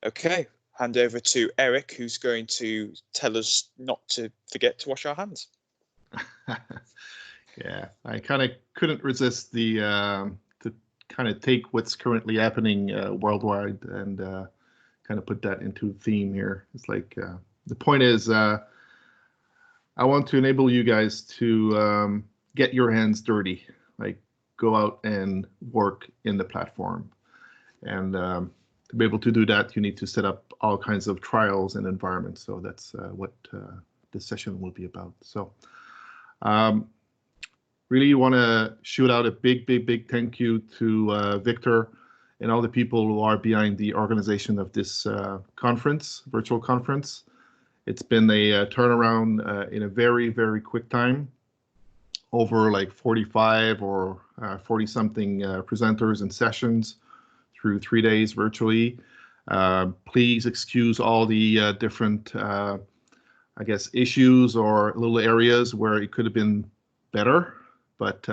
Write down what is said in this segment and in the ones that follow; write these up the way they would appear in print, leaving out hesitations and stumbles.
Okay, hand over to Eric, who's going to tell us not to forget to wash our hands. Yeah, I kind of couldn't resist the to kind of take what's currently happening worldwide and kind of put that into theme here. It's like the point is I want to enable you guys to get your hands dirty, like go out and work in the platform. And to be able to do that, you need to set up all kinds of trials and environments. So that's what this session will be about. So really want to shoot out a big thank you to Victor and all the people who are behind the organization of this conference, virtual conference. It's been a turnaround in a very quick time, over like 45 or 40 something presenters and sessions through 3 days virtually. Please excuse all the different, I guess, issues or little areas where it could have been better, but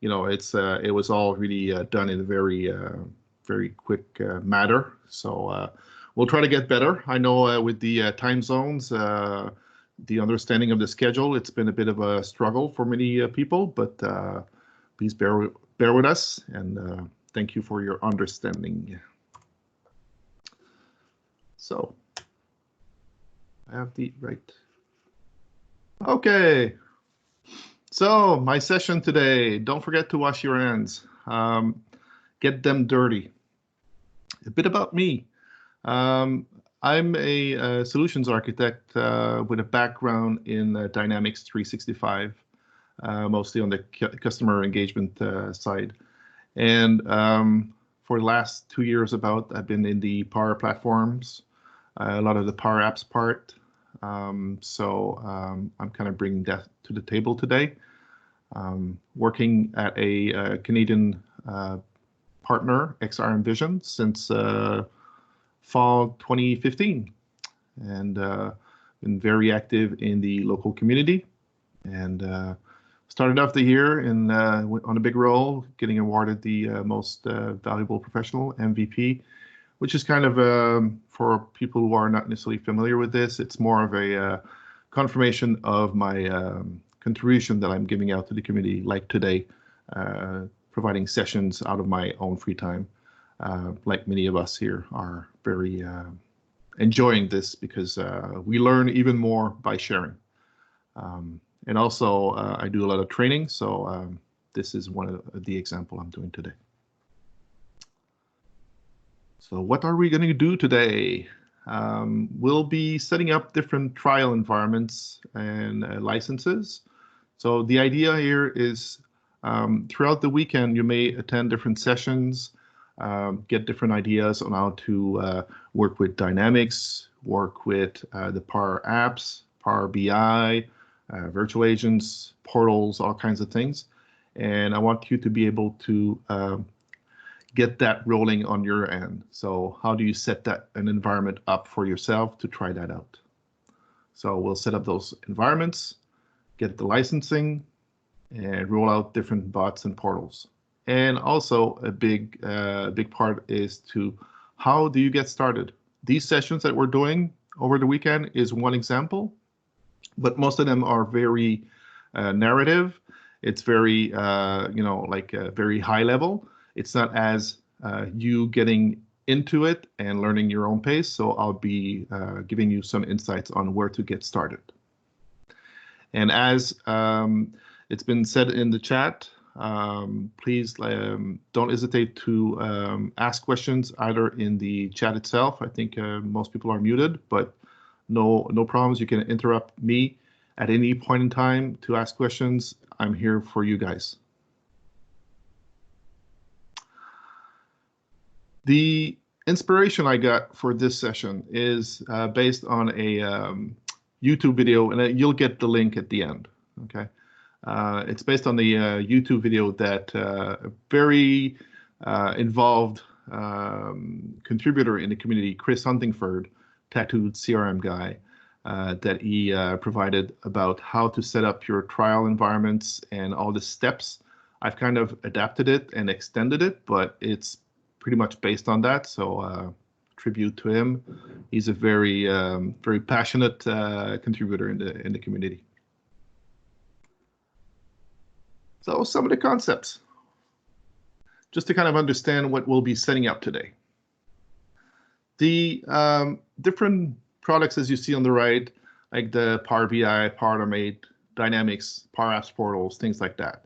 you know, it was all really done in a very quick manner. So we'll try to get better. I know with the time zones, the understanding of the schedule, it's been a bit of a struggle for many people, but please bear with us, and thank you for your understanding. So I have the right. Okay. So my session today, don't forget to wash your hands. Get them dirty. A bit about me. I'm a solutions architect with a background in Dynamics 365, mostly on the customer engagement side. And for the last 2 years I've been in the Power Platforms, a lot of the Power Apps part. So I'm kind of bringing that to the table today. Working at a Canadian partner, XR Vision, since fall 2015, and been very active in the local community, and started off the year in on a big role, getting awarded the most valuable professional, MVP, which is kind of for people who are not necessarily familiar with this, it's more of a confirmation of my contribution that I'm giving out to the community, like today, providing sessions out of my own free time. Like many of us here are very enjoying this, because we learn even more by sharing. And also I do a lot of training, so this is one of the example I'm doing today. So what are we going to do today? We'll be setting up different trial environments and licenses. So the idea here is throughout the weekend, you may attend different sessions, get different ideas on how to work with Dynamics, work with the Power Apps, Power BI, virtual agents, portals, all kinds of things. And I want you to be able to get that rolling on your end. So how do you set an environment up for yourself to try that out? So we'll set up those environments, get the licensing, and roll out different bots and portals. And also a big part is to how do you get started? These sessions that we're doing over the weekend is one example, but most of them are very narrative. It's very, very high level. It's not as you getting into it and learning your own pace. So I'll be giving you some insights on where to get started. And as it's been said in the chat, please don't hesitate to ask questions either in the chat itself. I think most people are muted, but no problems. You can interrupt me at any point in time to ask questions. I'm here for you guys. The inspiration I got for this session is based on a YouTube video, and you'll get the link at the end. Okay, it's based on the YouTube video that a very involved contributor in the community, Chris Huntingford, tattooed CRM guy, that he provided about how to set up your trial environments and all the steps. I've kind of adapted it and extended it, but it's pretty much based on that. So tribute to him. He's a very very passionate contributor in the community. So some of the concepts, just to kind of understand what we'll be setting up today. The different products, as you see on the right, like the Power BI, Power Automate, Dynamics, Power Apps portals, things like that.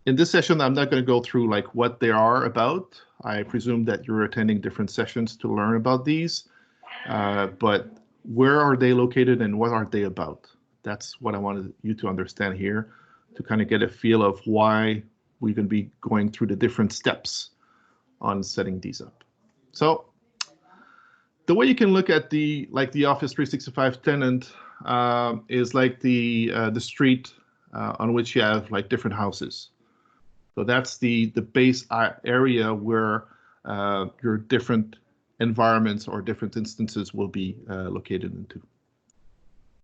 In this session, I'm not going to go through like what they are about. I presume that you're attending different sessions to learn about these, but where are they located and what are they about? That's what I wanted you to understand here, to kind of get a feel of why we're going to be going through the different steps on setting these up. So the way you can look at the Office 365 tenant is like the street on which you have like different houses. So that's the base area where your different environments or different instances will be located into.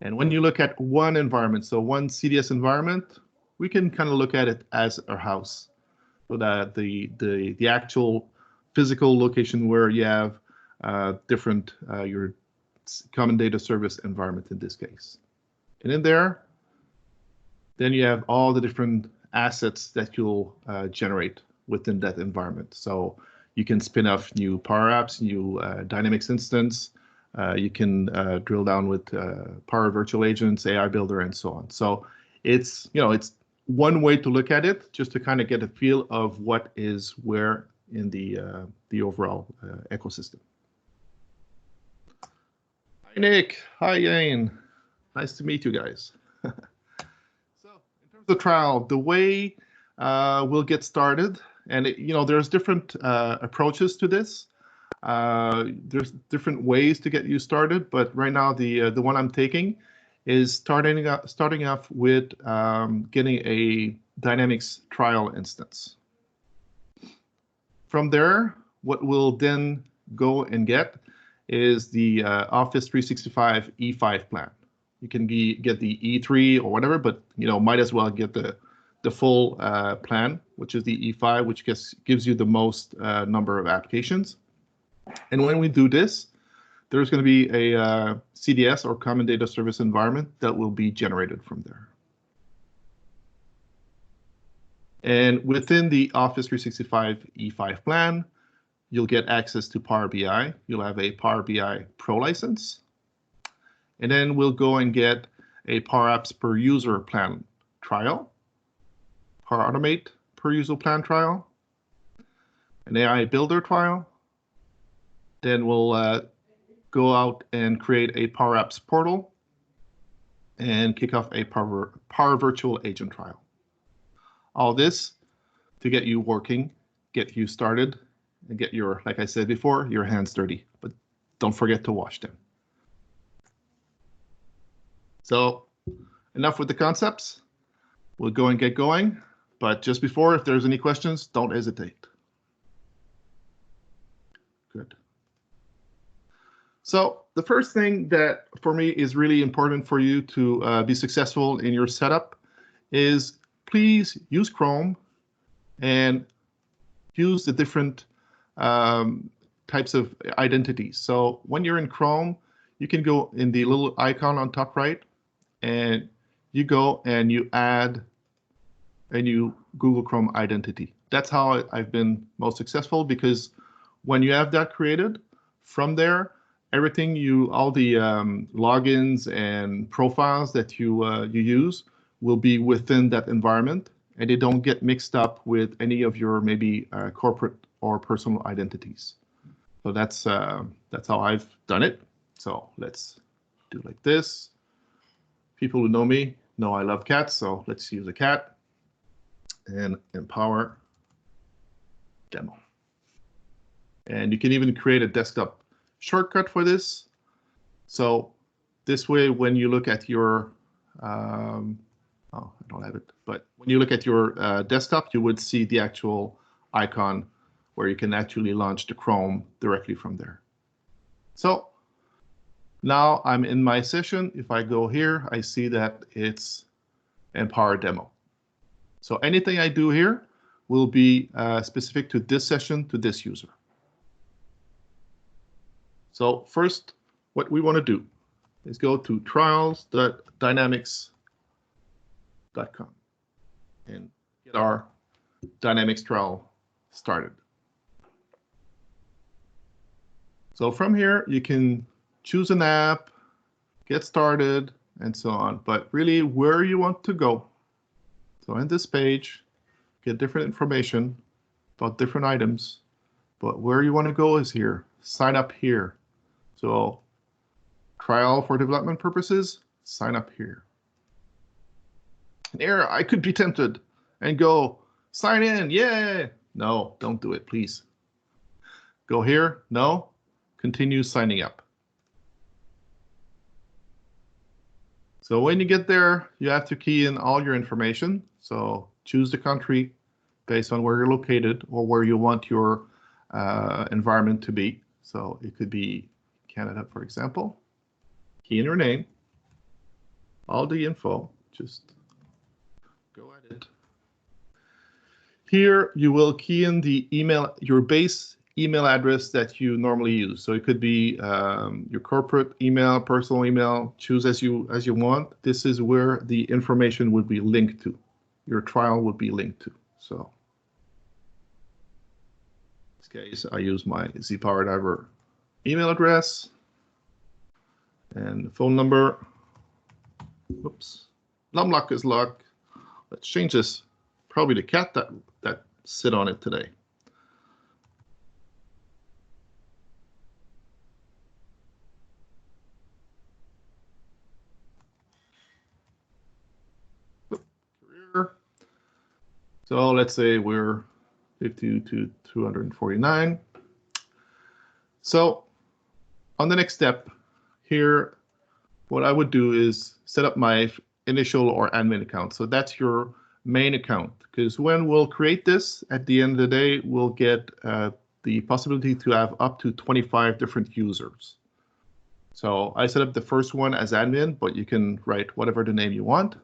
And when you look at one environment, so one CDS environment, we can kind of look at it as a house. So that the actual physical location where you have different your common data service environment in this case. And in there, then you have all the different assets that you'll generate within that environment. So you can spin off new Power Apps, new Dynamics instance. You can drill down with Power Virtual Agents, AI Builder, and so on. So it's it's one way to look at it, just to kind of get a feel of what is where in the overall ecosystem. Hi Nick, hi Jane, nice to meet you guys. So in terms of trial, the way we'll get started, and there's different approaches to this. There's different ways to get you started, but right now the one I'm taking is starting off with getting a Dynamics trial instance. From there, what we'll then go and get is the Office 365 E5 plan. You can get the E3 or whatever, but might as well get the full plan, which is the E5, which gives you the most number of applications. And when we do this, there's going to be a CDS or Common Data Service environment that will be generated from there. And within the Office 365 E5 plan, you'll get access to Power BI. You'll have a Power BI Pro license. And then we'll go and get a Power Apps per user plan trial, Power Automate per user plan trial, an AI Builder trial. Then we'll go out and create a Power Apps portal and kick off a Power Virtual Agent trial. All this to get you working, get you started, and get your, like I said before, your hands dirty. But don't forget to wash them. So enough with the concepts. We'll go and get going. But just before, if there's any questions, don't hesitate. Good. So the first thing that for me is really important for you to be successful in your setup is please use Chrome and use the different types of identities. So when you're in Chrome, you can go in the little icon on top right, and you go and you add a new Google Chrome identity. That's how I've been most successful, because when you have that created, from there, everything all the logins and profiles that you use will be within that environment, and they don't get mixed up with any of your maybe corporate or personal identities. So that's how I've done it. So let's do like this. People who know me know I love cats, so let's use a cat and empower demo. And you can even create a desktop shortcut for this. So this way, when you look at your, oh, I don't have it, but when you look at your desktop, you would see the actual icon where you can actually launch the Chrome directly from there. So now I'm in my session. If I go here, I see that it's Empower Demo. So anything I do here will be specific to this session, to this user. So first, what we want to do is go to trials.dynamics.com and get our Dynamics trial started. So from here, you can choose an app, get started, and so on. But really, where you want to go. So in this page, get different information about different items. But where you want to go is here. Sign up here. So trial for development purposes, sign up here. And here, I could be tempted and go, sign in, yay. No, don't do it, please. Go here, no, continue signing up. So when you get there, you have to key in all your information. So choose the country based on where you're located or where you want your environment to be. So it could be Canada, for example. Key in your name, all the info, just go at it. Here you will key in the email, your base email address that you normally use. So it could be your corporate email, personal email, choose as you want. This is where the information would be linked to. Your trial would be linked to. So in this case, I use my ZPowerDiver email address and phone number. Oops, Lumlock is luck. Let's change this. Probably the cat that sit on it today. Career. So let's say we're 52 to 249. So on the next step here, what I would do is set up my initial or admin account. So that's your main account, because when we'll create this, at the end of the day, we'll get the possibility to have up to 25 different users. So I set up the first one as admin, but you can write whatever the name you want.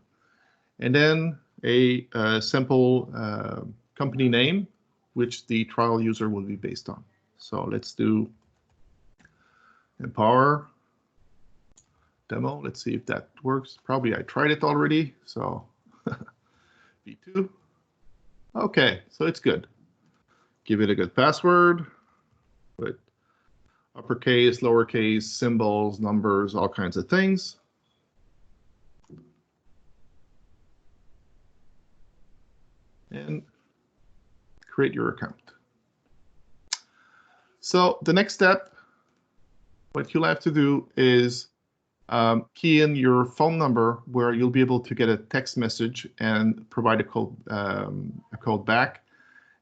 And then a simple company name, which the trial user will be based on. So let's do Empower demo. Let's see if that works. Probably I tried it already, so V2. Okay, so it's good. Give it a good password with uppercase, lowercase, symbols, numbers, all kinds of things. And create your account. So the next step, what you'll have to do is key in your phone number, where you'll be able to get a text message and provide a code back.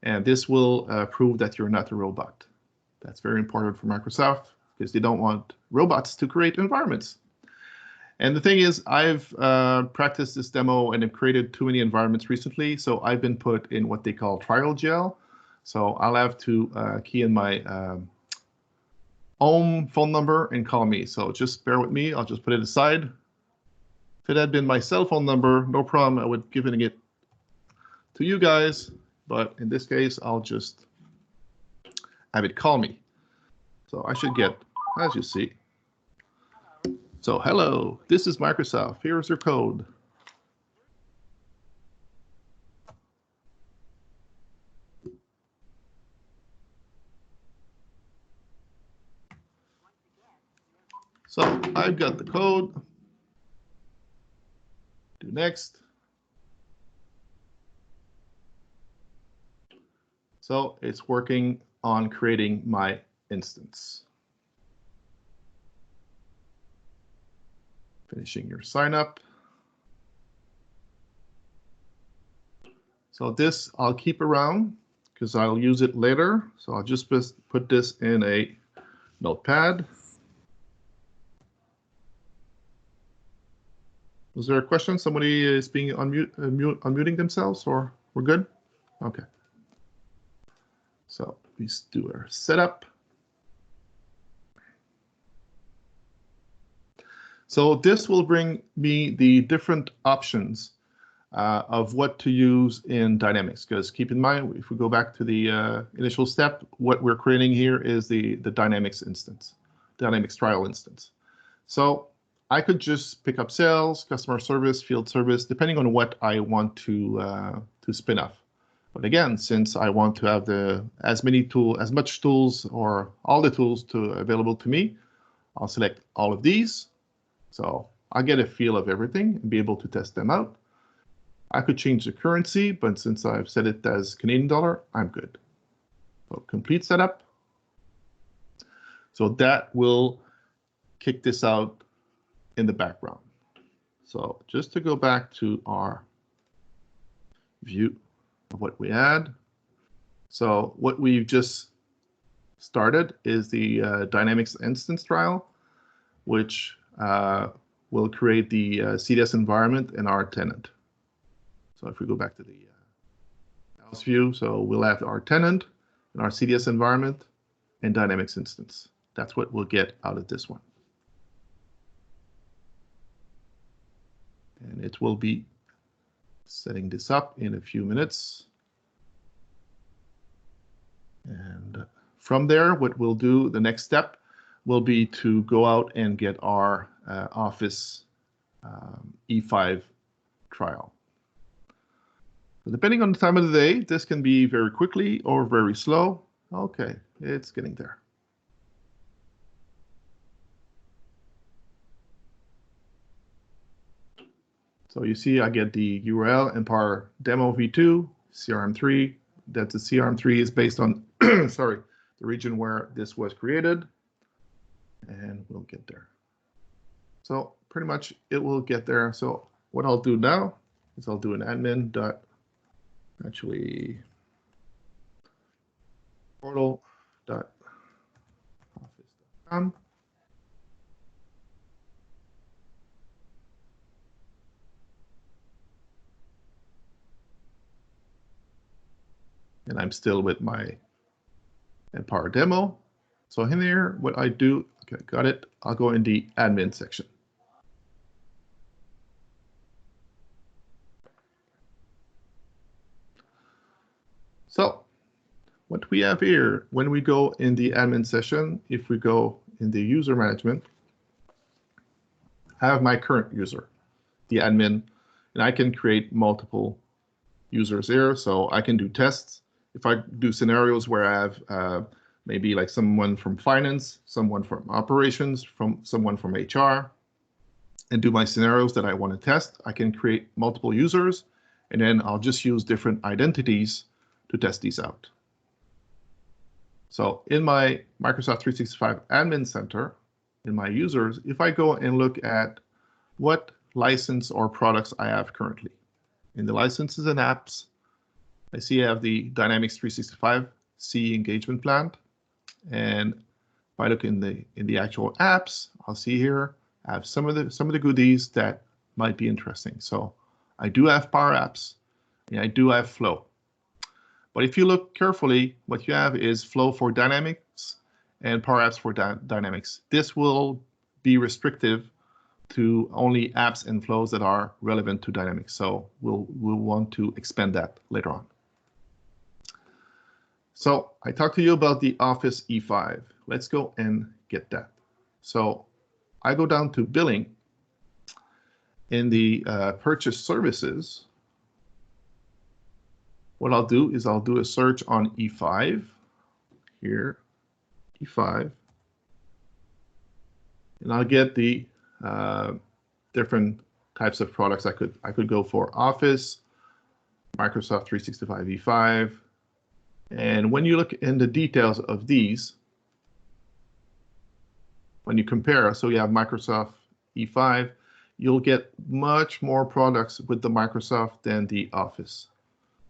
And this will prove that you're not a robot. That's very important for Microsoft, because they don't want robots to create environments. And the thing is, I've practiced this demo and have created too many environments recently. So I've been put in what they call trial jail. So I'll have to key in my home phone number and call me. So just bear with me. I'll just put it aside. If it had been my cell phone number, no problem. I would give it to you guys. But in this case, I'll just have it call me. So I should get, as you see. So hello, this is Microsoft. Here's your code. So I've got the code. Do next. So it's working on creating my instance. Finishing your sign up. So this I'll keep around because I'll use it later. So I'll just put this in a notepad. Was there a question? Somebody is being unmuting themselves, or we're good? Okay. So please do our setup. So this will bring me the different options of what to use in Dynamics, because keep in mind, if we go back to the initial step, what we're creating here is the Dynamics instance. Dynamics trial instance. So I could just pick up sales, customer service, field service, depending on what I want to spin off. But again, since I want to have as much tools or all the tools available to me, I'll select all of these. So I'll get a feel of everything and be able to test them out. I could change the currency, but since I've set it as Canadian dollar, I'm good. So complete setup. So that will kick this out in the background. So just to go back to our view of what we had. So what we've just started is the Dynamics instance trial, which will create the CDS environment in our tenant. So if we go back to the house view, so we'll have our tenant and our CDS environment and Dynamics instance. That's what we'll get out of this one. And it will be setting this up in a few minutes. And from there, what we'll do, the next step will be to go out and get our Office E5 trial. So depending on the time of the day, this can be very quickly or very slow. Okay, it's getting there. So you see I get the URL Empower Demo V2, CRM3. That's the CRM3 is based on, sorry, the region where this was created. And we'll get there. So pretty much it will get there. So what I'll do now is I'll do an admin dot actually portal dot office.com. And I'm still with my Empower demo. So in here, what I do, okay, got it. I'll go in the admin section. So what we have here, when we go in the admin session, if we go in the user management, I have my current user, the admin, and I can create multiple users here. So I can do tests. If I do scenarios where I have maybe like someone from finance, someone from operations, someone from HR, and do my scenarios that I want to test, I can create multiple users, and then I'll just use different identities to test these out. So in my Microsoft 365 Admin Center, in my users, if I go and look at what license or products I have currently, in the licenses and apps, I see I have the Dynamics 365 C engagement plan. And if I look in the actual apps, I'll see here I have some of the goodies that might be interesting. So I do have Power Apps and I do have Flow. But if you look carefully, what you have is Flow for Dynamics and Power Apps for Dynamics. This will be restrictive to only apps and flows that are relevant to Dynamics. So we'll want to expand that later on. So I talked to you about the Office E5. Let's go and get that. So I go down to billing. In the purchase services, what I'll do is I'll do a search on E5 here, E5, and I'll get the different types of products I could go for. Office, Microsoft 365 E5. And when you look in the details of these, when you compare, so you have Microsoft E5, you'll get much more products with the Microsoft than the Office.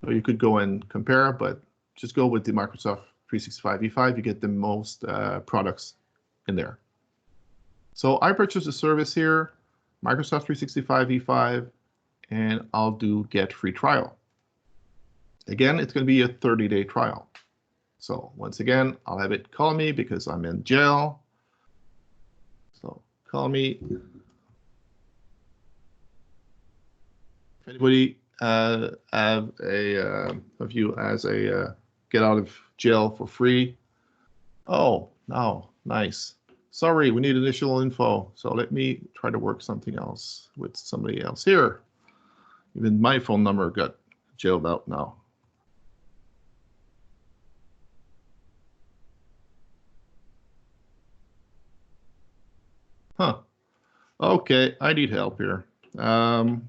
So you could go and compare, but just go with the Microsoft 365 E5, you get the most products in there. So I purchased a service here, Microsoft 365 E5, and I'll do get free trial. Again, it's going to be a 30-day trial. So once again, I'll have it call me because I'm in jail. So call me. If anybody have of you as a get out of jail for free. Oh, no, nice. Sorry, we need initial info. So let me try to work something else with somebody else here. Even my phone number got jailed out now. Huh. Okay, I need help here. I'm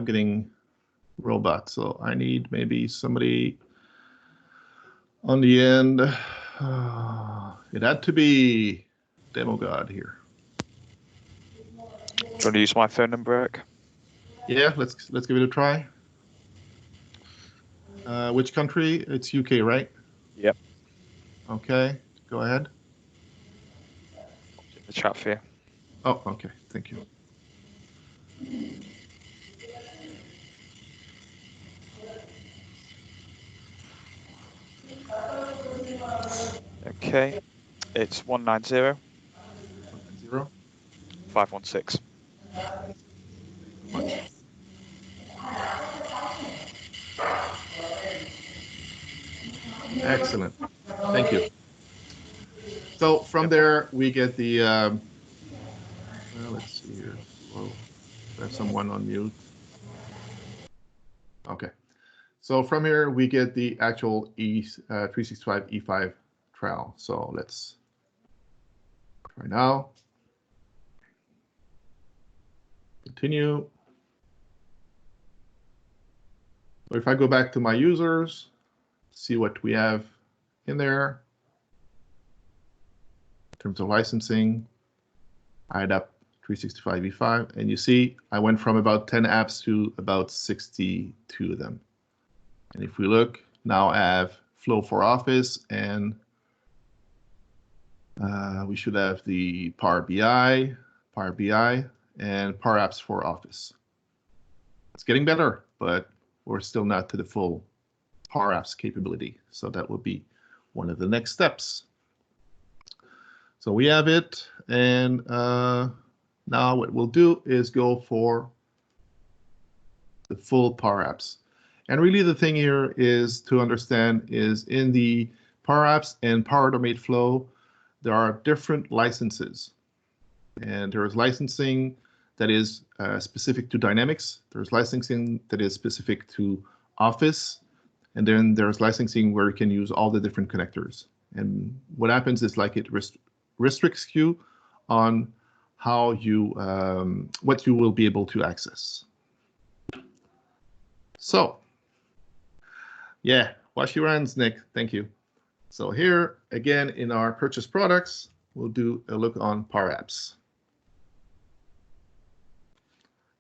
getting robot, so I need maybe somebody on the end. It had to be Demo God here. Do you want to use my phone number, Eric? Yeah, let's give it a try. Which country? It's UK, right? Yep. Okay, go ahead. In the chat for you. Oh, okay, thank you. Okay. It's 190 0. 516. Much. Excellent. Thank you. So from there, we get the, well, let's see here. Whoa, I have someone on mute. Okay. So from here, we get the actual 365 E5 trial. So let's try now. Continue. So if I go back to my users, see what we have in there. In terms of licensing, I add up 365 E5, and you see I went from about 10 apps to about 62 of them. And if we look, now I have Flow for Office, and we should have the Power BI, and Power Apps for Office. It's getting better, but we're still not to the full Power Apps capability. So that will be one of the next steps. So we have it, and now what we'll do is go for the full Power Apps. And really the thing here is to understand is in the Power Apps and Power Automate Flow, there are different licenses. And there is licensing that is specific to Dynamics. There's licensing that is specific to Office. And then there's licensing where you can use all the different connectors. And what happens is like it restricts you on how you, what you will be able to access. So, yeah, wash your hands, Nick. Thank you. So here, again, in our purchase products, we'll do a look on Power Apps.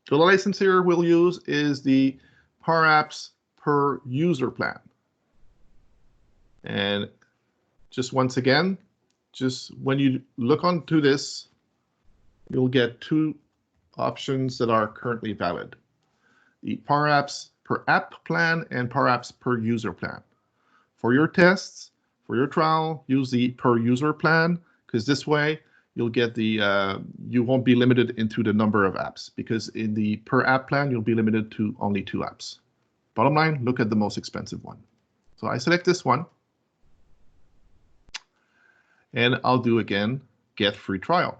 So the license here we'll use is the Power Apps per user plan. And just once again, just when you look onto this, you'll get two options that are currently valid. The Power Apps per app plan and Power Apps per user plan. For your tests, for your trial, use the per user plan, because this way you'll get the, you won't be limited into the number of apps, because in the per app plan, you'll be limited to only 2 apps. Bottom line, look at the most expensive one. So I select this one. And I'll do again, get free trial.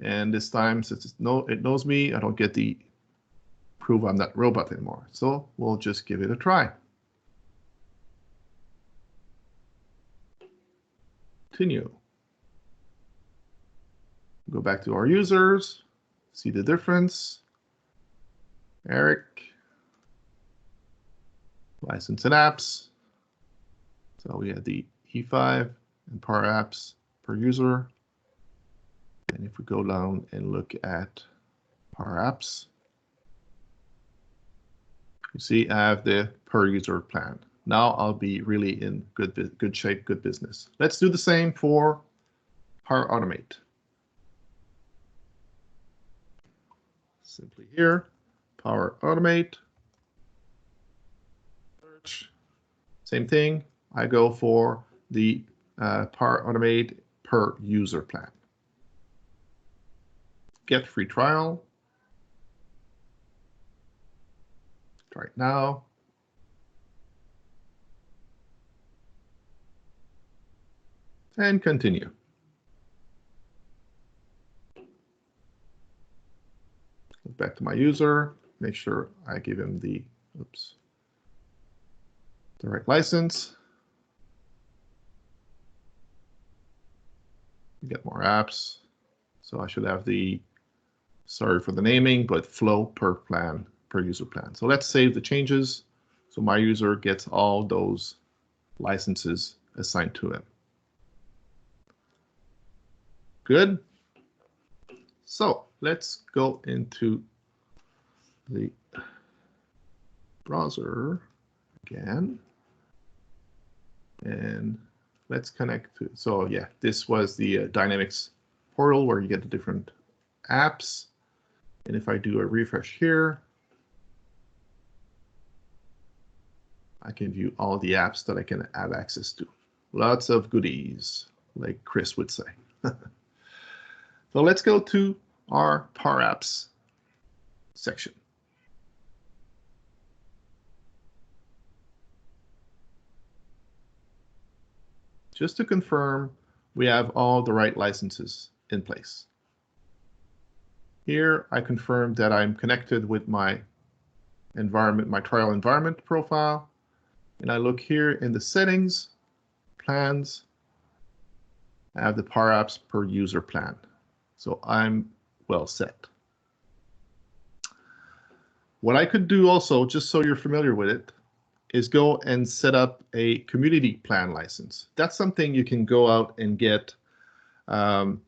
And this time, since it knows me, I don't get the prove I'm not robot anymore. So we'll just give it a try. Continue. Go back to our users, see the difference. Eric, license and apps. So we had the E5 and Power Apps per user. And if we go down and look at Power Apps, you see I have the per user plan. Now I'll be really in good shape, good business. Let's do the same for Power Automate. Simply here, Power Automate, search, same thing. I go for the Power Automate per user plan. Get free trial. Try it now. and continue. Back to my user, make sure I give him the right license. Get more apps. So I should have the, sorry for the naming, but flow per plan, per user plan. So let's save the changes. So my user gets all those licenses assigned to him. Good. So let's go into the browser again. And let's connect to, so yeah, this was the Dynamics portal where you get the different apps. And if I do a refresh here, I can view all the apps that I can have access to. Lots of goodies, like Chris would say. So let's go to our Power Apps section. Just to confirm, we have all the right licenses in place. Here, I confirm that I'm connected with my environment, my trial environment profile. And I look here in the settings, plans, I have the Power Apps per user plan. So I'm well set. What I could do also, just so you're familiar with it, is go and set up a community plan license. That's something you can go out and get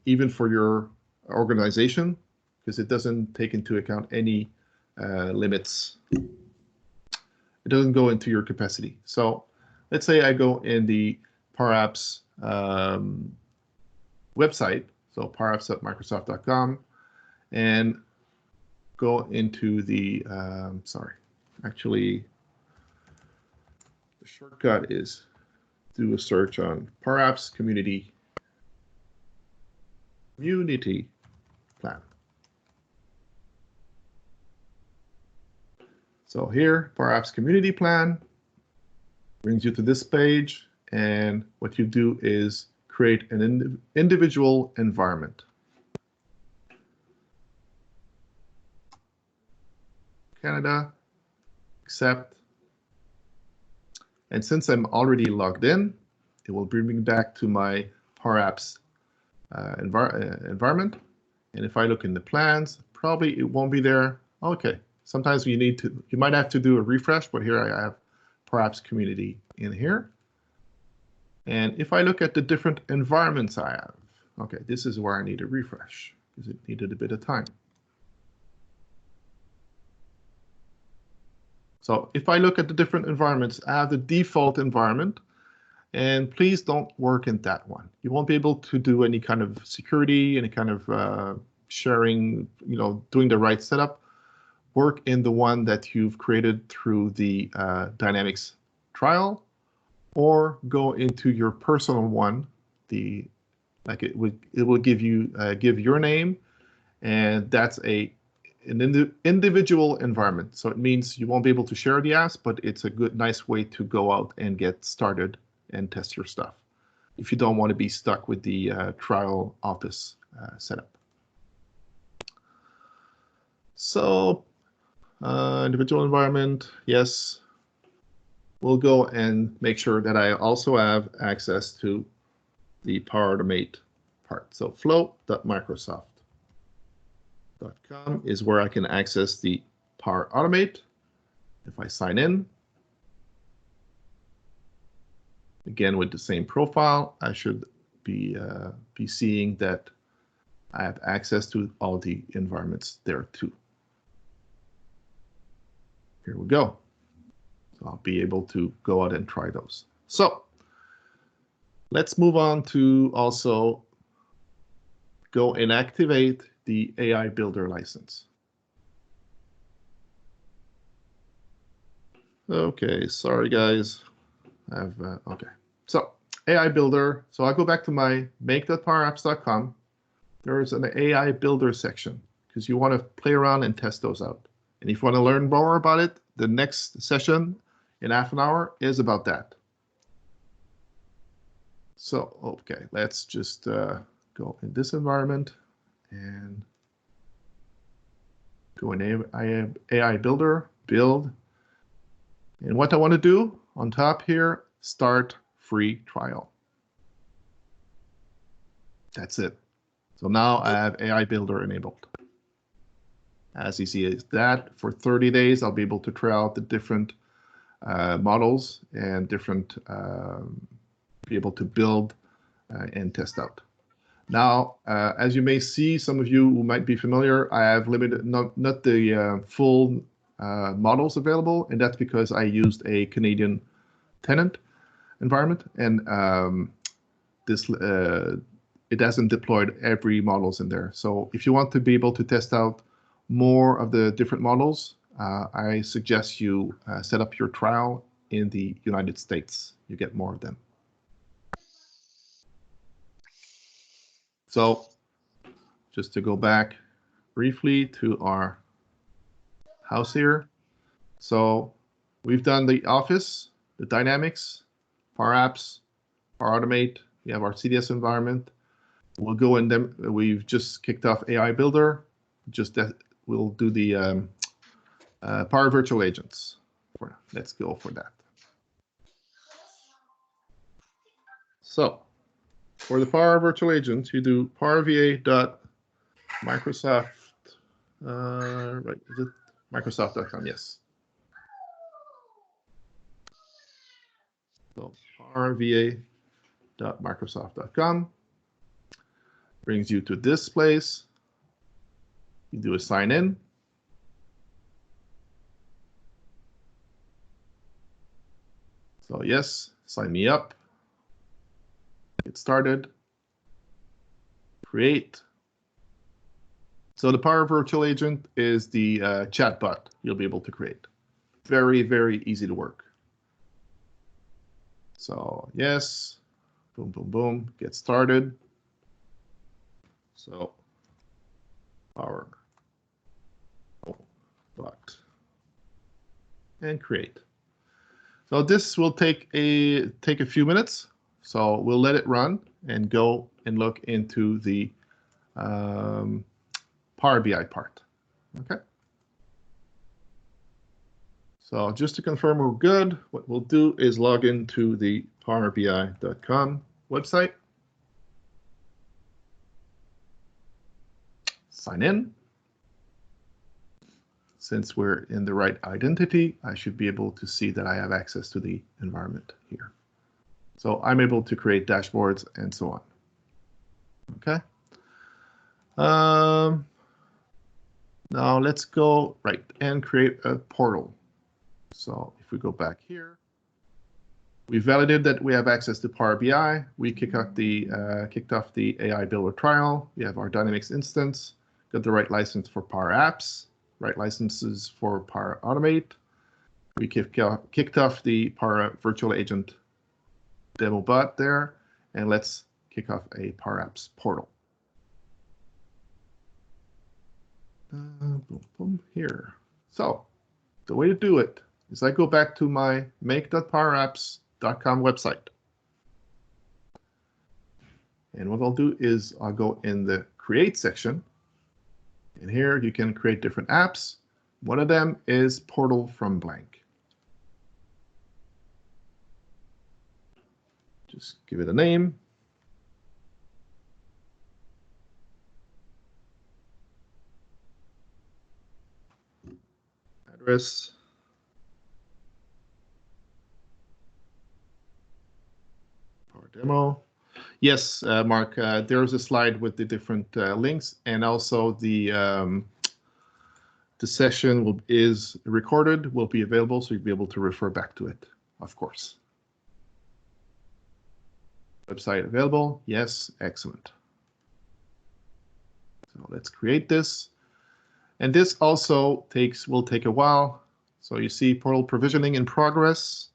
even for your organization, because it doesn't take into account any limits. It doesn't go into your capacity. So let's say I go in the Power Apps website, so powerapps.microsoft.com, and go into the, actually, the shortcut is do a search on Power Apps Community Plan. So here, Power Apps Community Plan brings you to this page, and what you do is create an individual environment. Canada, accept. And since I'm already logged in, it will bring me back to my Power Apps environment. And if I look in the plans, probably it won't be there. Okay, sometimes you might have to do a refresh, but here I have Power Apps Community in here. And if I look at the different environments I have, okay, this is where I need a refresh because it needed a bit of time. So if I look at the different environments, I have the default environment, and please don't work in that one. You won't be able to do any kind of security, any kind of sharing, doing the right setup. Work in the one that you've created through the Dynamics trial, or go into your personal one. It will give you give your name, and that's an individual environment. So it means you won't be able to share the apps, but it's a nice way to go out and get started and test your stuff if you don't want to be stuck with the trial office setup. So individual environment, yes. We'll go and make sure that I also have access to the Power Automate part. So flow.microsoft.com is where I can access the Power Automate. If I sign in, again with the same profile, I should be seeing that I have access to all the environments there too. Here we go. So I'll be able to go out and try those. So let's move on to also go and activate the AI Builder license. Okay, sorry guys. Okay, so AI Builder. So I go back to my make.powerapps.com. There is an AI Builder section because you want to play around and test those out. And if you want to learn more about it, the next session in half an hour is about that. So, okay, let's just go in this environment and go in AI Builder, build. And what I want to do on top here, start free trial. That's it. So now I have AI Builder enabled. As you see, is that for 30 days, I'll be able to try out the different models and different, be able to build and test out. Now, as you may see, some of you who might be familiar, I have limited, not the full models available, and that's because I used a Canadian tenant environment, and this it hasn't deployed every models in there. So if you want to be able to test out more of the different models, I suggest you set up your trial in the United States. You get more of them. So just to go back briefly to our house here. So we've done the Office, the Dynamics, Power Apps, Power Automate. We have our CDS environment. We'll go in them. We've just kicked off AI Builder. Just that we'll do the Power Virtual Agents. Let's go for that. So for the Power Virtual Agents, you do powerva.microsoft. Right, is it Microsoft.com? Yes. So powerva.microsoft.com brings you to this place. You do a sign in. So yes, sign me up. Get started. Create. So the Power Virtual Agent is the chatbot you'll be able to create. Very, very easy to work. So yes, boom, boom, boom, get started. So Power bot and create. So this will take a few minutes. So we'll let it run and go and look into the Power BI part. Okay. So just to confirm we're good, what we'll do is log into the powerbi.com website. Sign in. Since we're in the right identity, I should be able to see that I have access to the environment here. So I'm able to create dashboards and so on. Okay. Now let's go right and create a portal. So if we go back here, we validated that we have access to Power BI. We kicked off the AI Builder trial. We have our Dynamics instance, got the right license for Power Apps, right licenses for Power Automate. We kicked off the Power Virtual Agent demo bot there, and let's kick off a Power Apps portal. Boom, boom, here. So the way to do it is I go back to my make.powerapps.com website. And what I'll do is I'll go in the create section. And here you can create different apps. One of them is Portal from Blank. Just give it a name. Address. Power demo. Yes, Mark, there's a slide with the different links, and also the session is recorded, will be available, so you'll be able to refer back to it, of course. Website available? Yes, excellent. So let's create this. And this also will take a while. So you see portal provisioning in progress.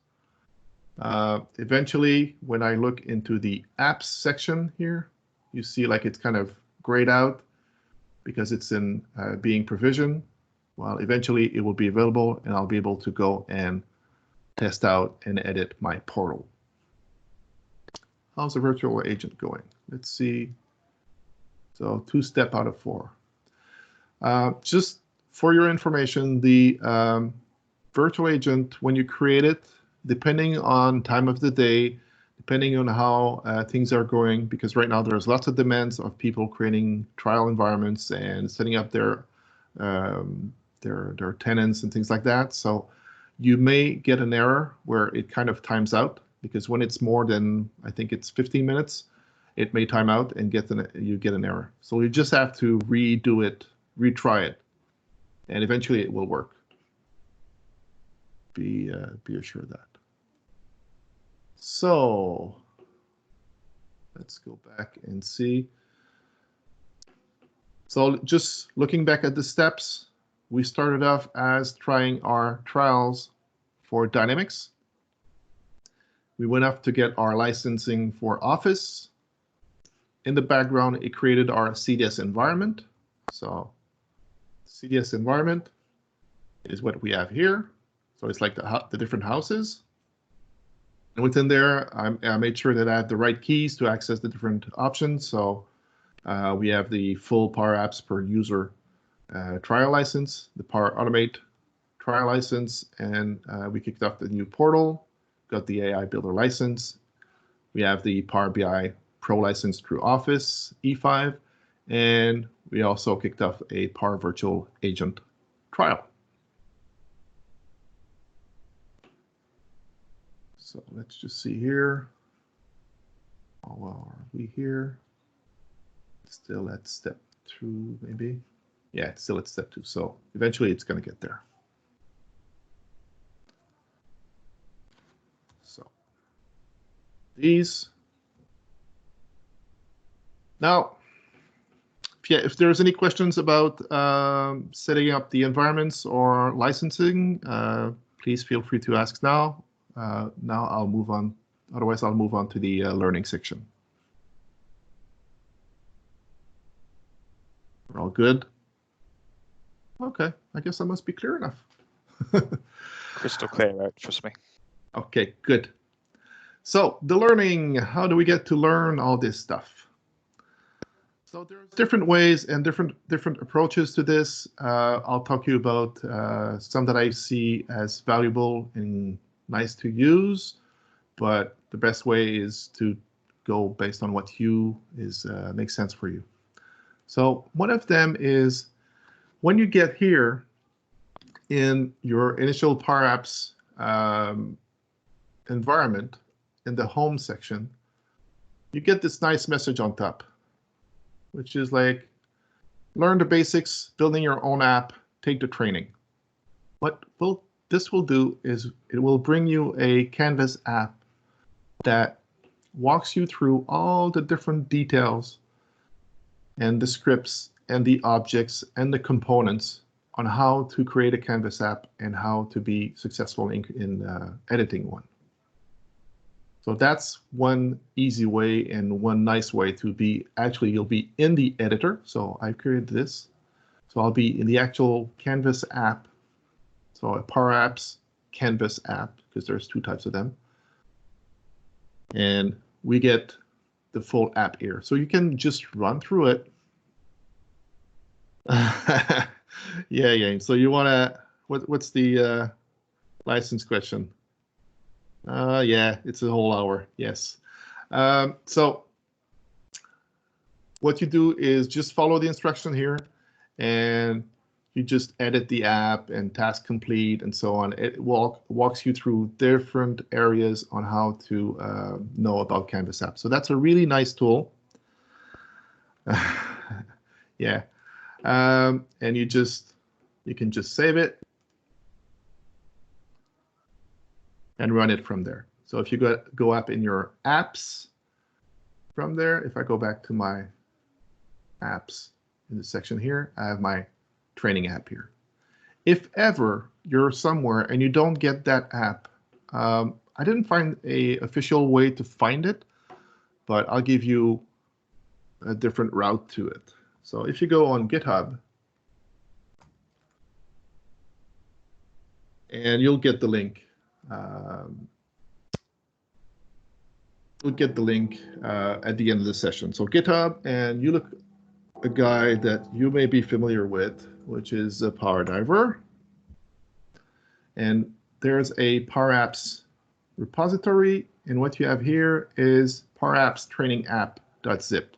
Eventually, when I look into the apps section here, you see like it's kind of grayed out because it's in being provisioned. Well, eventually it will be available and I'll be able to go and test out and edit my portal. how's the virtual agent going? Let's see. So 2-step out of 4. Just for your information, the virtual agent, when you create it, depending on time of the day, depending on how things are going, because right now there's lots of demands of people creating trial environments and setting up their tenants and things like that. So you may get an error where it kind of times out, because when it's more than, I think it's 15 minutes, it may time out and you get an error. So you just have to redo it, retry it, and eventually it will work. Be assured of that. So let's go back and see. So just looking back at the steps, we started off as trying our trials for Dynamics. We went up to get our licensing for Office. In the background, it created our CDS environment. So CDS environment is what we have here. So it's like the different houses. And within there, I made sure that I had the right keys to access the different options. So we have the full Power Apps per user trial license, the Power Automate trial license, and we kicked off the new portal, got the AI Builder license. We have the Power BI Pro license through Office E5, and we also kicked off a Power Virtual Agent trial. So let's just see here. How well are we here? Still at step 2, maybe. Yeah, it's still at step 2. So eventually it's going to get there. So these. Now, if there's any questions about setting up the environments or licensing, please feel free to ask now. Now I'll move on. Otherwise, I'll move on to the learning section. We're all good? Okay, I guess I must be clear enough. Crystal clear, Eric, trust me. Okay, good. So the learning, how do we get to learn all this stuff? So there's different ways and different approaches to this. I'll talk to you about some that I see as valuable and nice to use, but the best way is to go based on what makes sense for you. So one of them is when you get here in your initial Power Apps environment, in the home section, you get this nice message on top, which is like, learn the basics, building your own app, take the training. What this will do is it will bring you a Canvas app that walks you through all the different details and the scripts and the objects and the components on how to create a Canvas app and how to be successful in editing one. So that's one easy way and one nice way to be. Actually, you'll be in the editor. So I created this. So I'll be in the actual Canvas app. So a Power Apps Canvas app, because there's 2 types of them. And we get the full app here. So you can just run through it. Yeah. So you want to, what's the license question? Yeah, it's a whole hour. Yes. So what you do is just follow the instruction here, and you just edit the app and task complete and so on. It walks you through different areas on how to know about Canvas app. So that's a really nice tool. Yeah. And you can just save it and run it from there. So if you go up in your apps from there, if I go back to my apps in the section here, I have my training app here. If ever you're somewhere and you don't get that app, I didn't find an official way to find it, but I'll give you a different route to it. So if you go on GitHub, and you'll get the link. You'll get the link at the end of the session. So GitHub, and you look a guy that you may be familiar with, which is a Power Diver. And there's a Power Apps repository, and what you have here is Power Apps training app.zip.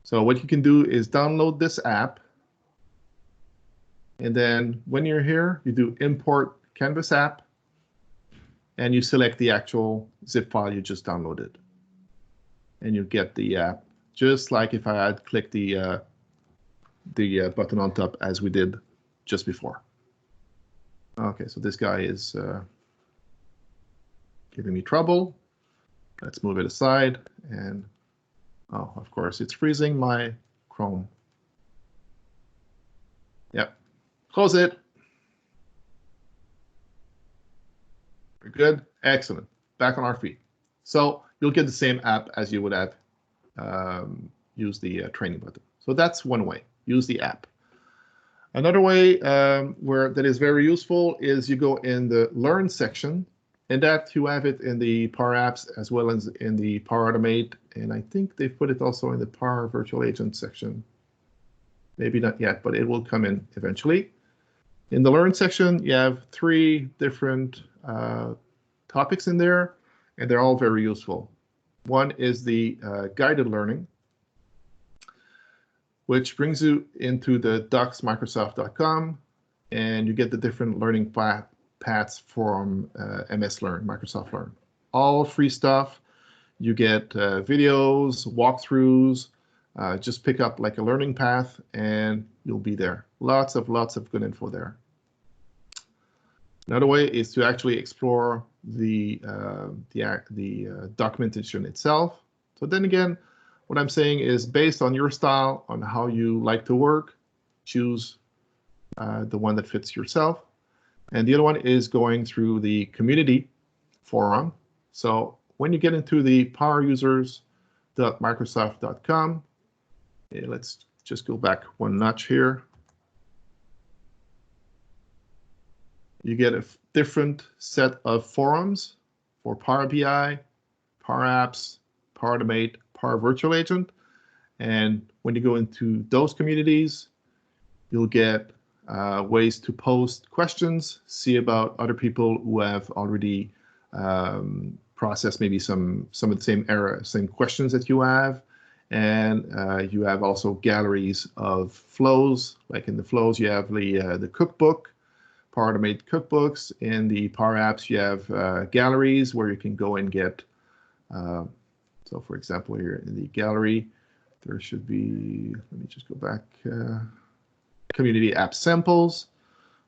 So what you can do is download this app, and then when you're here, you do import Canvas app, and you select the actual zip file you just downloaded, and you get the app, just like if I had clicked the button on top as we did just before. Okay, so this guy is giving me trouble. Let's move it aside, and oh, of course, it's freezing my Chrome. Yep, close it. Very good, excellent. Back on our feet. So you'll get the same app as you would have used the training button. So that's one way, use the app. Another way that is very useful is you go in the Learn section, and that you have it in the Power Apps as well as in the Power Automate, and I think they've put it also in the Power Virtual Agent section. Maybe not yet, but it will come in eventually. In the Learn section, you have 3 different topics in there, and they're all very useful. One is the guided learning, which brings you into the docs.microsoft.com, and you get the different learning paths from MS Learn, Microsoft Learn. All free stuff. You get videos, walkthroughs, just pick up like a learning path and you'll be there. Lots of good info there. Another way is to actually explore the documentation itself. So then again, what I'm saying is based on your style, on how you like to work, choose the one that fits yourself. And the other one is going through the community forum. So when you get into the powerusers.microsoft.com, let's just go back one notch here. You get a different set of forums for Power BI, Power Apps, Power Automate, Power Virtual Agent. And when you go into those communities, you'll get ways to post questions, see about other people who have already processed maybe some of the same questions that you have. And you have also galleries of flows. Like in the flows, you have the cookbook, Power Automate cookbooks. In the Power Apps, you have galleries where you can go and get. So for example, here in the gallery, there should be, let me just go back, community app samples.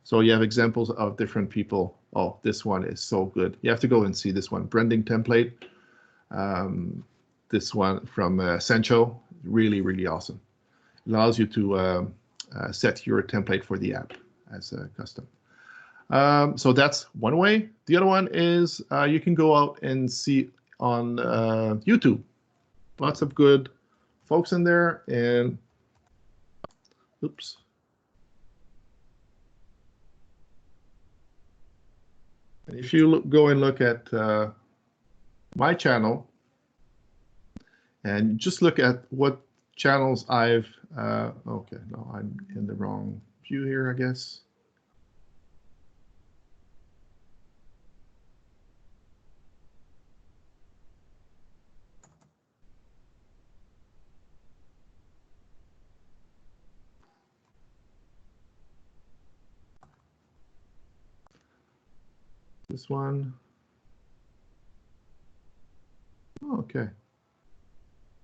So you have examples of different people. Oh, this one is so good. You have to go and see this one, branding template. This one from Sancho, really awesome. It allows you to set your template for the app as a custom. So that's one way. The other one is you can go out and see on YouTube. Lots of good folks in there, and oops. And if you go and look at my channel and just look at what channels I've, okay, no, I'm in the wrong view here, I guess. This one. Okay.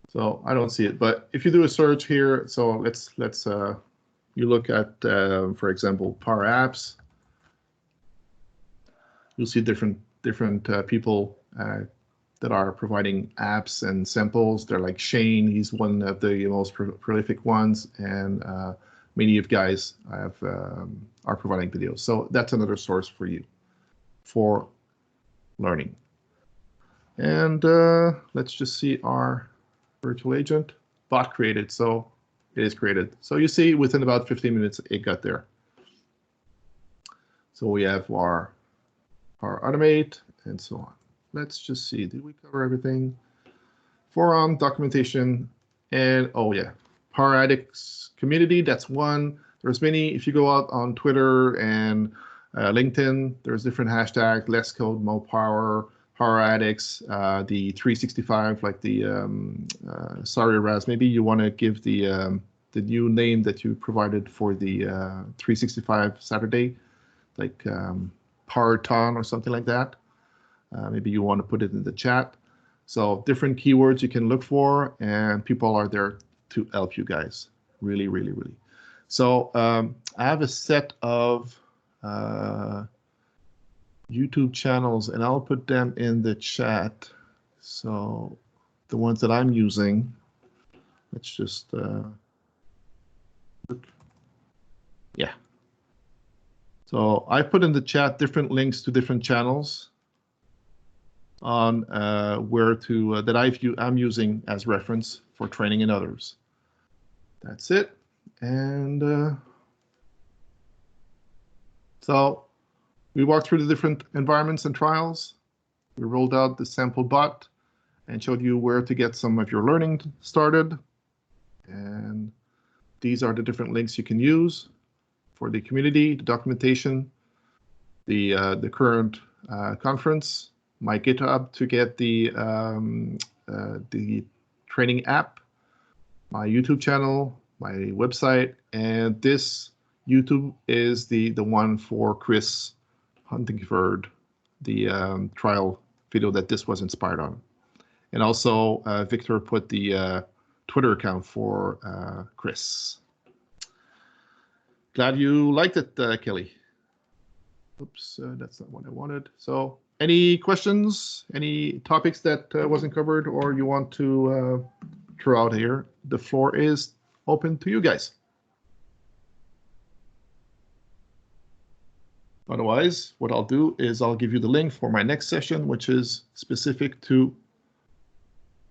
So I don't see it, but if you do a search here, so let's you look at, for example, Power Apps. You'll see different people that are providing apps and samples. They're like Shane, he's one of the most prolific ones, and many of guys have are providing videos. So that's another source for you for learning. And let's just see our virtual agent bot created. So it is created. So you see within about 15 minutes it got there. So we have our Automate and so on. let's just see. Did we cover everything? Forum, documentation, and oh yeah, Power Addicts community. That's one. There's many. If you go out on Twitter and LinkedIn, there's different hashtags: less code, more power, Power Addicts, the 365, like the sorry Raz. Maybe you want to give the new name that you provided for the 365 Saturday, like Powerton or something like that. Maybe you want to put it in the chat. So different keywords you can look for, and people are there to help you guys. Really, really, really. So I have a set of YouTube channels, and I'll put them in the chat. So the ones that I'm using, let's just look. Yeah. So I put in the chat different links to different channels on where to that I'm using as reference for training in others. That's it. And so we walked through the different environments and trials. We rolled out the sample bot and showed you where to get some of your learning started. And these are the different links you can use for the community, the documentation, the current conference, my GitHub to get the training app, my YouTube channel, my website, and this YouTube is the one for Chris Huntingford, the trial video that this was inspired on. And also Victor put the Twitter account for Chris. Glad you liked it, Kelly. Oops, that's not what I wanted. So any questions, any topics that wasn't covered or you want to throw out here? The floor is open to you guys. Otherwise, what I'll do is I'll give you the link for my next session, which is specific to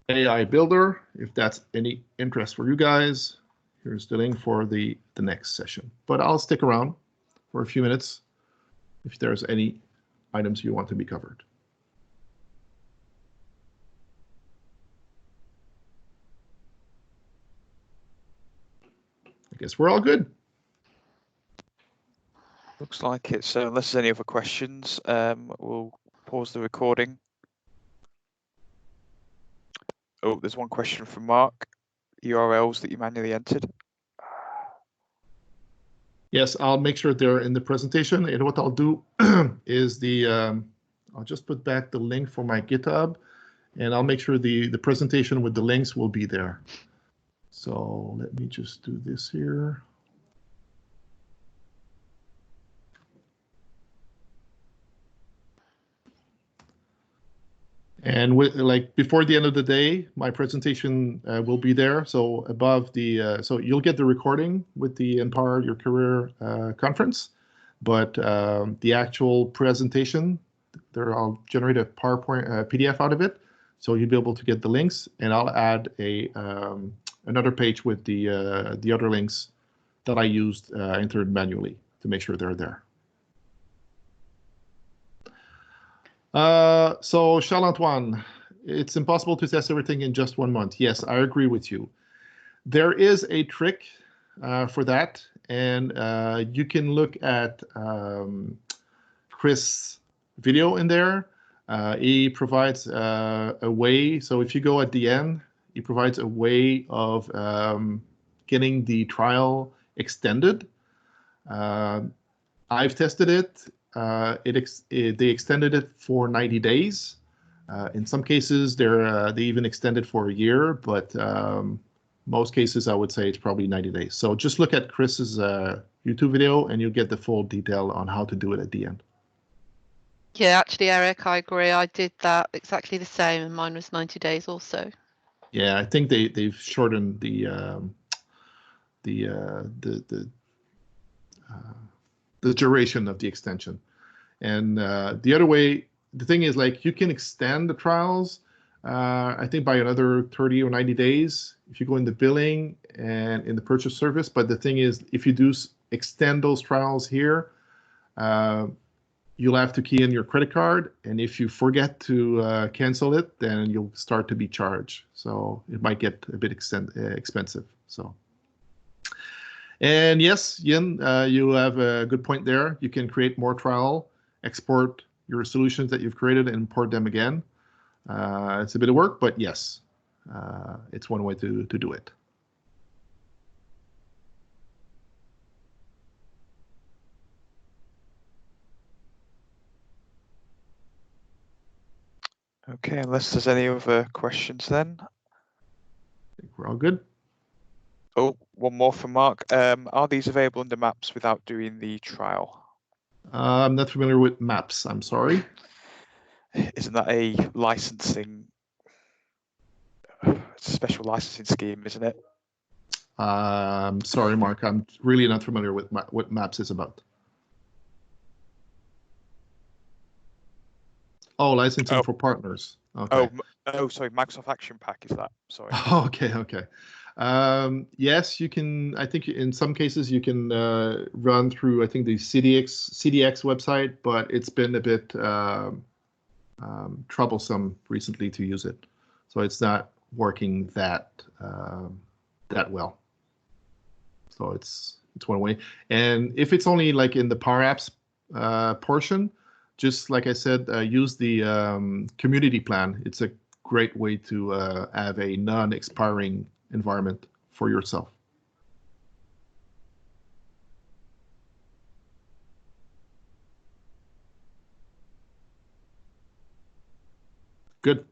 AI Builder. If that's any interest for you guys, here's the link for the next session. But I'll stick around for a few minutes if there's any items you want to be covered. I guess we're all good. Looks like it. So unless there's any other questions, we'll pause the recording. Oh, there's one question from Mark. URLs that you manually entered. Yes, I'll make sure they're in the presentation. And what I'll do is I'll just put back the link for my GitHub, and I'll make sure the presentation with the links will be there. So let me just do this here. And like before the end of the day, my presentation will be there. So above the, so you'll get the recording with the Empower Your Career conference, but the actual presentation, I'll generate a PowerPoint PDF out of it. So you'll be able to get the links, and I'll add another page with the other links that I used entered manually to make sure they're there. So Charles-Antoine, it's impossible to test everything in just 1 month. Yes, I agree with you. There is a trick for that, and you can look at Chris' video in there. He provides a way, so if you go at the end, he provides a way of getting the trial extended. I've tested it. They extended it for 90 days. In some cases, they even extended for a year, but most cases, I would say it's probably 90 days. So just look at Chris's YouTube video, and you'll get the full detail on how to do it at the end. Yeah, actually, Eric, I agree. I did that exactly the same, and mine was 90 days also. Yeah, I think they've shortened the duration of the extension. And the other way, the thing is, like, you can extend the trials, I think by another 30 or 90 days if you go in the billing and in the purchase service. But the thing is, if you do extend those trials here, you'll have to key in your credit card, and if you forget to cancel it, then you'll start to be charged. So it might get a bit expensive. So, and yes, Yin, you have a good point there. You can create more trial, export your solutions that you've created, and import them again. It's a bit of work, but yes, it's one way to do it. Okay, unless there's any other questions then. I think we're all good. Oh, one more from Mark. Are these available under maps without doing the trial? I'm not familiar with maps, I'm sorry. Isn't that a licensing, it's a special licensing scheme, isn't it? Sorry, Mark, I'm really not familiar with what maps is about. Oh, licensing for partners. Okay. Oh, sorry, Microsoft Action Pack is that? Sorry. Okay, okay. Yes, you can. I think in some cases you can run through, I think, the CDX website, but it's been a bit troublesome recently to use it, so it's not working that well. So it's one way. And if it's only like in the Power Apps portion, just like I said, use the community plan. It's a great way to have a non-expiring environment for yourself. Good.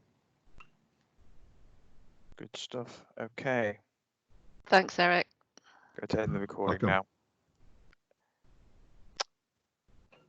Good stuff. Okay. Thanks, Eric. Go to end the recording Welcome. now.